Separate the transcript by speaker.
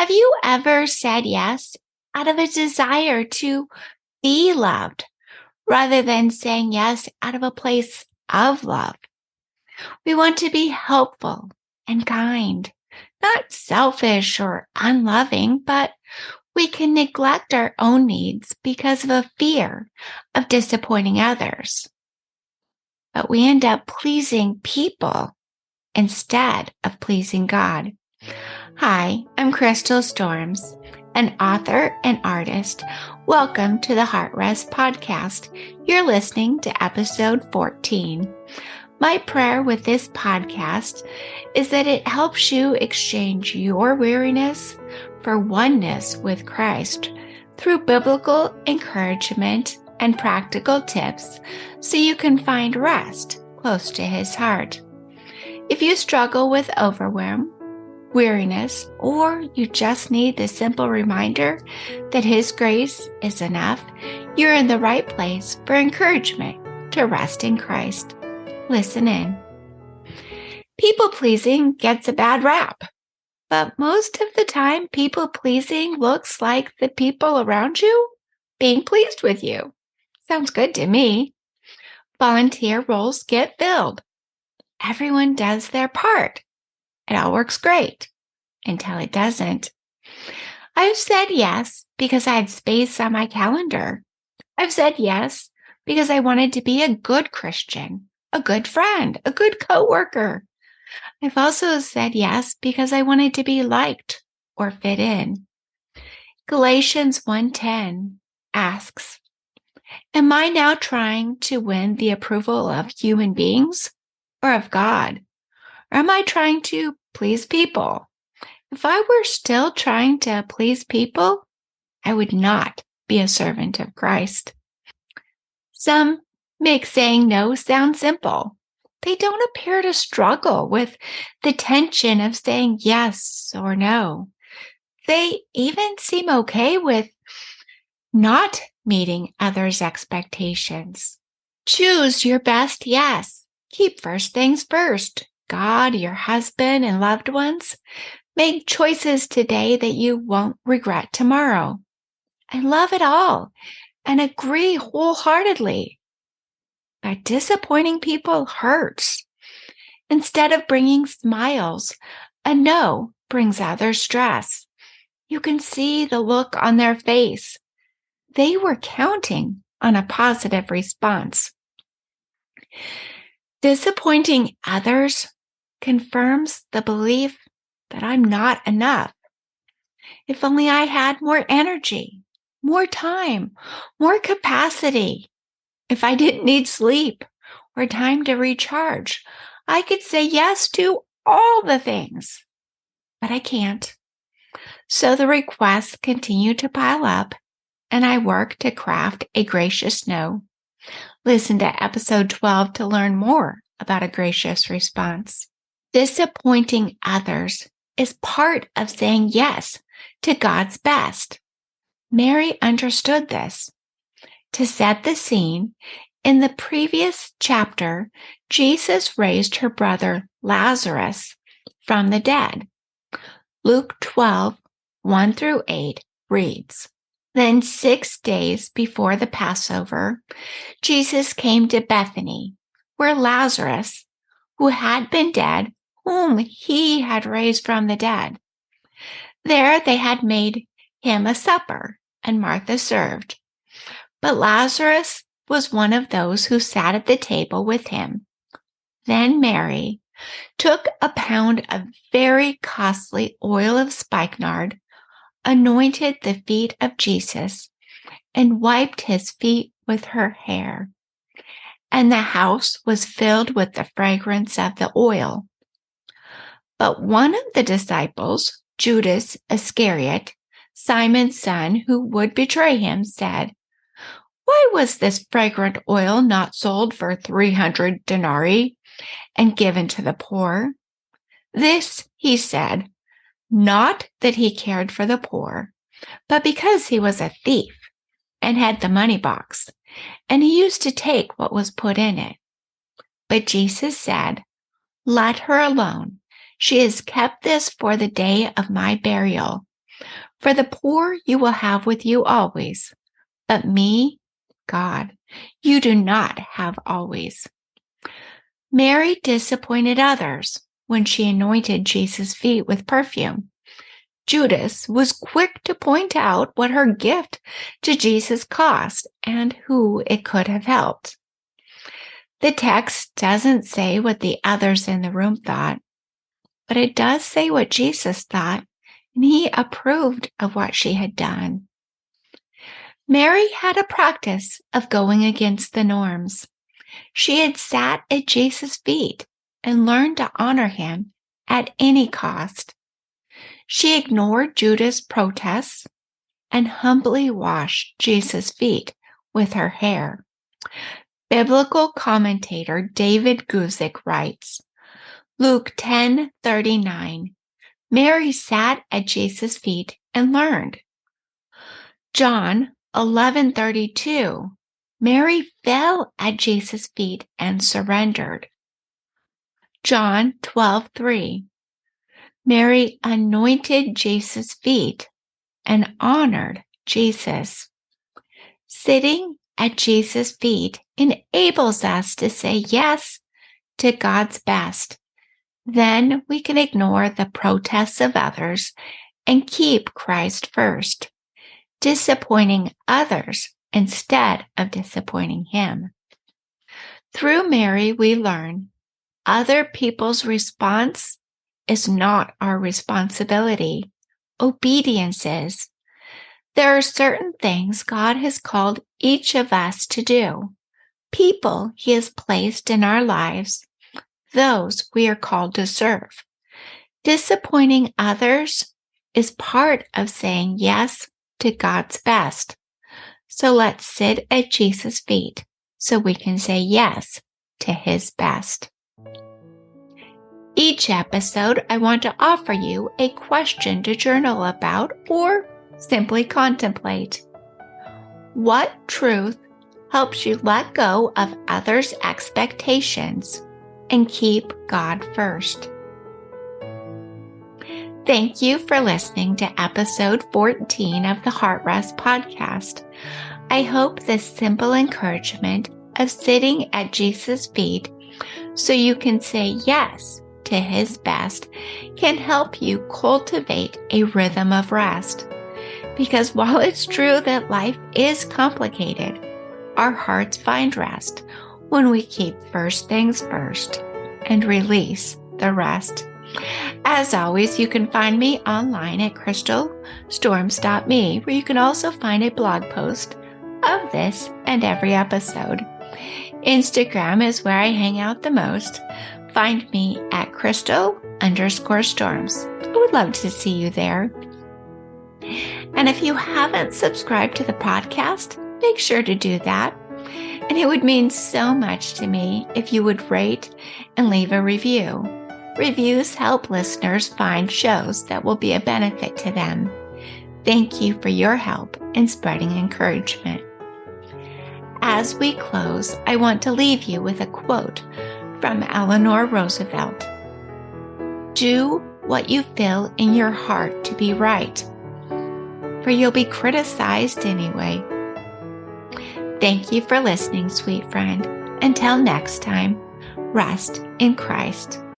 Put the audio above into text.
Speaker 1: Have you ever said yes out of a desire to be loved rather than saying yes out of a place of love? We want to be helpful and kind, not selfish or unloving, but we can neglect our own needs because of a fear of disappointing others. But we end up pleasing people instead of pleasing God. Hi, I'm Crystal Storms, an author and artist. Welcome to the Heart Rest Podcast. You're listening to episode 14. My prayer with this podcast is that it helps you exchange your weariness for oneness with Christ through biblical encouragement and practical tips so you can find rest close to His heart. If you struggle with overwhelm, weariness, or you just need the simple reminder that His grace is enough, you're in the right place for encouragement to rest in Christ. Listen in. People-pleasing gets a bad rap, but most of the time, people-pleasing looks like the people around you being pleased with you. Sounds good to me. Volunteer roles get filled. Everyone does their part. It all works great until it doesn't. I've said yes because I had space on my calendar. I've said yes because I wanted to be a good Christian, a good friend, a good coworker. I've also said yes because I wanted to be liked or fit in. Galatians 1:10 asks, am I now trying to win the approval of human beings or of God? Or am I trying to please people? If I were still trying to please people, I would not be a servant of Christ. Some make saying no sound simple. They don't appear to struggle with the tension of saying yes or no. They even seem okay with not meeting others' expectations. Choose your best yes. Keep first things first. God, your husband, and loved ones. Make choices today that you won't regret tomorrow. I love it all and agree wholeheartedly. But disappointing people hurts. Instead of bringing smiles, a no brings other stress. You can see the look on their face. They were counting on a positive response. Disappointing others confirms the belief that I'm not enough. If only I had more energy, more time, more capacity. If I didn't need sleep or time to recharge, I could say yes to all the things. But I can't. So the requests continue to pile up, and I work to craft a gracious no. Listen to episode 12 to learn more about a gracious response. Disappointing others is part of saying yes to God's best. Mary understood this. To set the scene, in the previous chapter, Jesus raised her brother Lazarus from the dead. Luke 12:1-8 reads, Then 6 days before the Passover, Jesus came to Bethany, where Lazarus, who had been dead, whom He had raised from the dead. There they had made Him a supper, and Martha served. But Lazarus was one of those who sat at the table with Him. Then Mary took a pound of very costly oil of spikenard, anointed the feet of Jesus, and wiped His feet with her hair. And the house was filled with the fragrance of the oil. But one of the disciples, Judas Iscariot, Simon's son, who would betray Him, said, Why was this fragrant oil not sold for 300 denarii and given to the poor? This he said, not that He cared for the poor, but because He was a thief and had the money box, and He used to take what was put in it. But Jesus said, Let her alone. She has kept this for the day of my burial. For the poor you will have with you always, but me, God, you do not have always. Mary disappointed others when she anointed Jesus' feet with perfume. Judas was quick to point out what her gift to Jesus cost and who it could have helped. The text doesn't say what the others in the room thought, but it does say what Jesus thought, and he approved of what she had done. Mary had a practice of going against the norms. She had sat at Jesus' feet and learned to honor him at any cost. She ignored Judas' protests and humbly washed Jesus' feet with her hair. Biblical commentator David Guzik writes, Luke 10:39, Mary sat at Jesus' feet and learned. John 11:32, Mary fell at Jesus' feet and surrendered. John 12:3, Mary anointed Jesus' feet and honored Jesus. Sitting at Jesus' feet enables us to say yes to God's best. Then we can ignore the protests of others and keep Christ first, disappointing others instead of disappointing Him. Through Mary, we learn other people's response is not our responsibility. Obedience is. There are certain things God has called each of us to do. People He has placed in our lives, those we are called to serve. Disappointing others is part of saying yes to God's best. So let's sit at Jesus' feet so we can say yes to His best. Each episode, I want to offer you a question to journal about or simply contemplate. What truth helps you let go of others' expectations and keep God first? Thank you for listening to episode 14 of the Heart Rest podcast. I hope this simple encouragement of sitting at Jesus' feet so you can say yes to His best can help you cultivate a rhythm of rest. Because while it's true that life is complicated, our hearts find rest when we keep first things first and release the rest. As always, you can find me online at crystalstorms.me, where you can also find a blog post of this and every episode. Instagram is where I hang out the most. Find me at crystal_storms. I would love to see you there. And if you haven't subscribed to the podcast, make sure to do that. And it would mean so much to me if you would rate and leave a review. Reviews help listeners find shows that will be a benefit to them. Thank you for your help in spreading encouragement. As we close, I want to leave you with a quote from Eleanor Roosevelt. Do what you feel in your heart to be right, for you'll be criticized anyway. Thank you for listening, sweet friend. Until next time, rest in Christ.